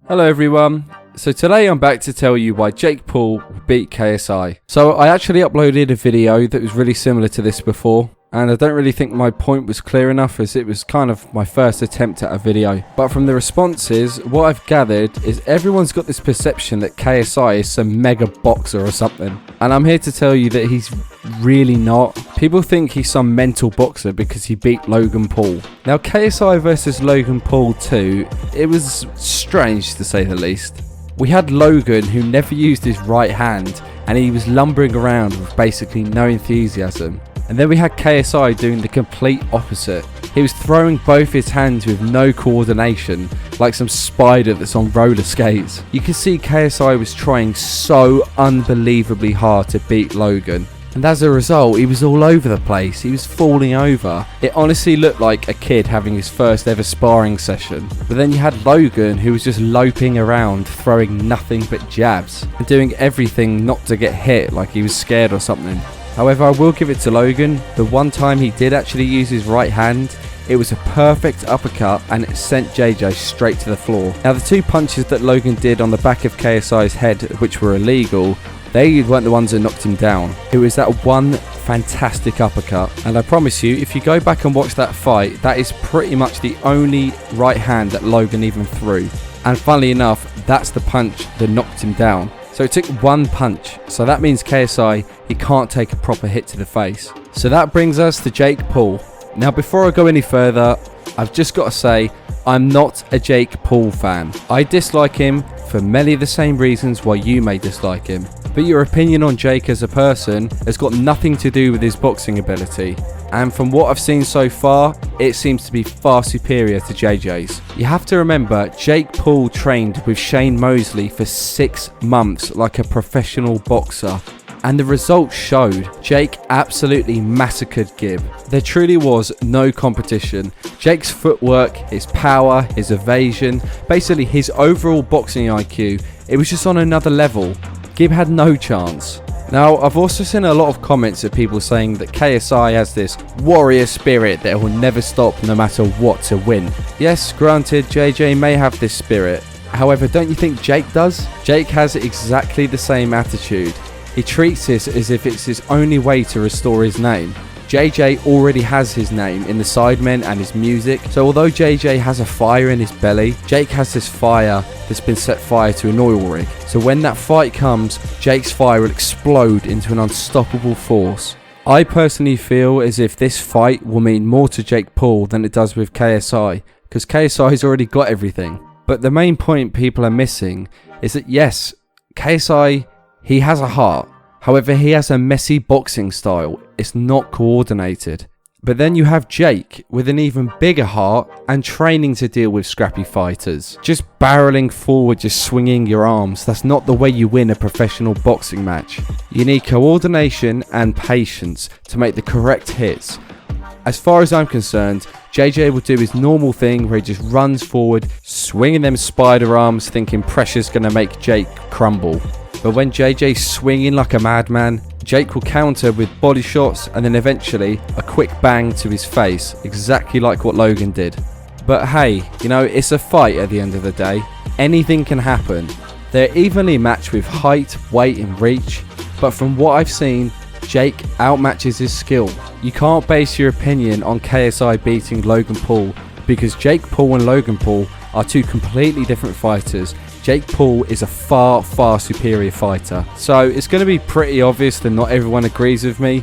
Hello everyone, so today I'm back to tell you why Jake Paul beat KSI. So I actually uploaded a video that was really similar to this before, and I don't really think my point was clear enough as it was kind of my first attempt at a video. But from the responses, what I've gathered is everyone's got this perception that KSI is some mega boxer or something. And I'm here to tell you that he's really not. People think he's some mental boxer because he beat Logan Paul. Now KSI versus Logan Paul 2, it was strange to say the least. We had Logan who never used his right hand and he was lumbering around with basically no enthusiasm. And then we had KSI doing the complete opposite. He was throwing both his hands with no coordination, like some spider that's on roller skates. You can see KSI was trying so unbelievably hard to beat Logan. And as a result, he was all over the place. He was falling over. It honestly looked like a kid having his first ever sparring session. But then you had Logan who was just loping around, throwing nothing but jabs and doing everything not to get hit, like he was scared or something. However, I will give it to Logan. The one time he did actually use his right hand, it was a perfect uppercut and it sent JJ straight to the floor. Now the two punches that Logan did on the back of KSI's head, which were illegal, they weren't the ones that knocked him down. It was that one fantastic uppercut. And I promise you, if you go back and watch that fight, that is pretty much the only right hand that Logan even threw. And funnily enough, that's the punch that knocked him down. So it took one punch. So that means KSI, he can't take a proper hit to the face. So that brings us to Jake Paul. Now before I go any further, I've just got to say, I'm not a Jake Paul fan. I dislike him for many of the same reasons why you may dislike him. But your opinion on Jake as a person has got nothing to do with his boxing ability. And from what I've seen so far, it seems to be far superior to JJ's. You have to remember, Jake Paul trained with Shane Mosley for 6 months like a professional boxer. And the results showed. Jake absolutely massacred Gib. There truly was no competition. Jake's footwork, his power, his evasion, basically his overall boxing IQ, it was just on another level. Gib had no chance. Now, I've also seen a lot of comments of people saying that KSI has this warrior spirit that will never stop no matter what to win. Yes, granted, JJ may have this spirit. However, don't you think Jake does? Jake has exactly the same attitude. He treats this as if it's his only way to restore his name. JJ already has his name in the Sidemen and his music, so although JJ has a fire in his belly, Jake has this fire that's been set fire to an oil rig. So when that fight comes, Jake's fire will explode into an unstoppable force. I personally feel as if this fight will mean more to Jake Paul than it does with KSI, because KSI's already got everything. But the main point people are missing is that yes, KSI, he has a heart. However, he has a messy boxing style. It's not coordinated. But then you have Jake with an even bigger heart and training to deal with scrappy fighters. Just barreling forward, just swinging your arms. That's not the way you win a professional boxing match. You need coordination and patience to make the correct hits. As far as I'm concerned, JJ will do his normal thing where he just runs forward, swinging them spider arms, thinking pressure's going to make Jake crumble. But when JJ's swinging like a madman, Jake will counter with body shots and then eventually a quick bang to his face, exactly like what Logan did. But hey, you know, it's a fight at the end of the day. Anything can happen. They're evenly matched with height, weight and reach, but from what I've seen, Jake outmatches his skill. You can't base your opinion on KSI beating Logan Paul because Jake Paul and Logan Paul are two completely different fighters. Jake Paul is a far, far superior fighter. So it's going to be pretty obvious that not everyone agrees with me.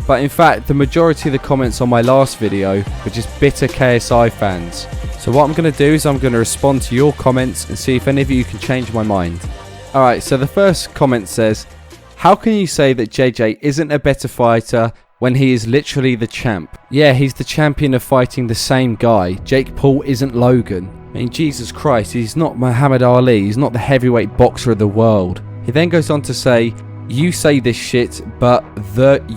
But in fact, the majority of the comments on my last video were just bitter KSI fans. So what I'm going to do is I'm going to respond to your comments and see if any of you can change my mind. Alright, so the first comment says, how can you say that JJ isn't a better fighter when he is literally the champ? Yeah, he's the champion of fighting the same guy. Jake Paul isn't Logan. I mean, Jesus Christ, he's not Muhammad Ali, he's not the heavyweight boxer of the world. He then goes on to say, you say this shit, but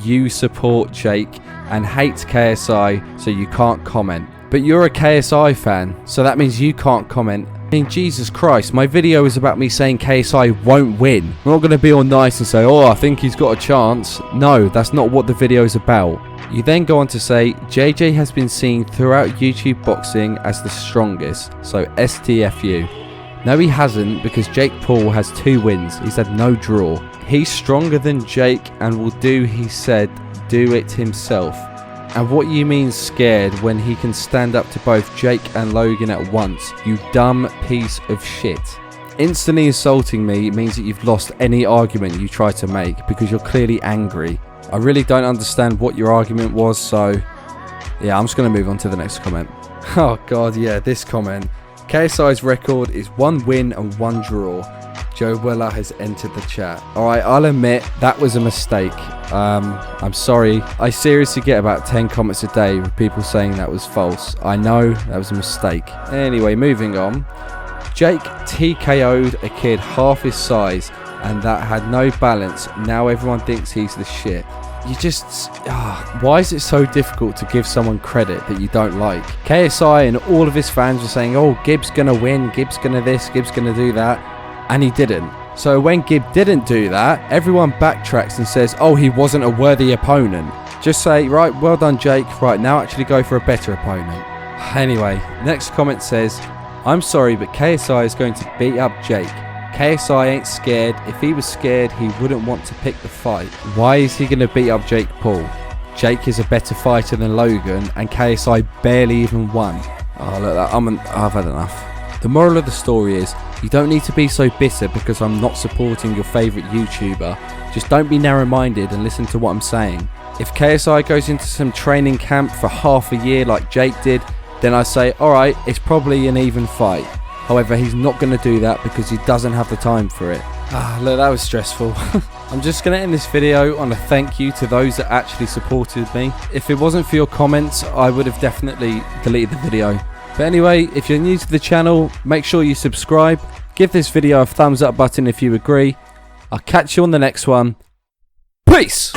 you support Jake and hate KSI, so you can't comment. But you're a KSI fan, so that means you can't comment. I mean, Jesus Christ, my video is about me saying KSI won't win. I'm not going to be all nice and say, oh, I think he's got a chance. No, that's not what the video is about. You then go on to say, JJ has been seen throughout YouTube boxing as the strongest, so STFU. No, he hasn't, because Jake Paul has 2 wins. He's had no draw. He's stronger than Jake and will do, he said, do it himself. And what you mean scared when he can stand up to both Jake and Logan at once? You dumb piece of shit. Instantly insulting me means that you've lost any argument you try to make because you're clearly angry. I really don't understand what your argument was, so yeah, I'm just going to move on to the next comment. Oh god, yeah, this comment. KSI's record is 1 win and 1 draw. Joe Weller has entered the chat. Alright, I'll admit that was a mistake. I'm sorry. I seriously get about 10 comments a day with people saying that was false. I know that was a mistake. Anyway, moving on. Jake TKO'd a kid half his size and that had no balance. Now everyone thinks he's the shit. You just... why is it so difficult to give someone credit that you don't like? KSI and all of his fans were saying, oh, Gibb's gonna win, Gibb's gonna this, Gibb's gonna do that. And he didn't. So when Gibb didn't do that, everyone backtracks and says, oh, he wasn't a worthy opponent. Just say, right, well done, Jake. Right, now actually go for a better opponent. Anyway, next comment says, I'm sorry, but KSI is going to beat up Jake. KSI ain't scared. If he was scared, he wouldn't want to pick the fight. Why is he going to beat up Jake Paul? Jake is a better fighter than Logan, and KSI barely even won. Oh, look, I've had enough. The moral of the story is, you don't need to be so bitter because I'm not supporting your favourite YouTuber. Just don't be narrow-minded and listen to what I'm saying. If KSI goes into some training camp for half a year like Jake did, then I say, alright, it's probably an even fight. However, he's not going to do that because he doesn't have the time for it. Look, that was stressful. I'm just going to end this video on a thank you to those that actually supported me. If it wasn't for your comments, I would have definitely deleted the video. But anyway, if you're new to the channel, make sure you subscribe. Give this video a thumbs up button if you agree. I'll catch you on the next one. Peace!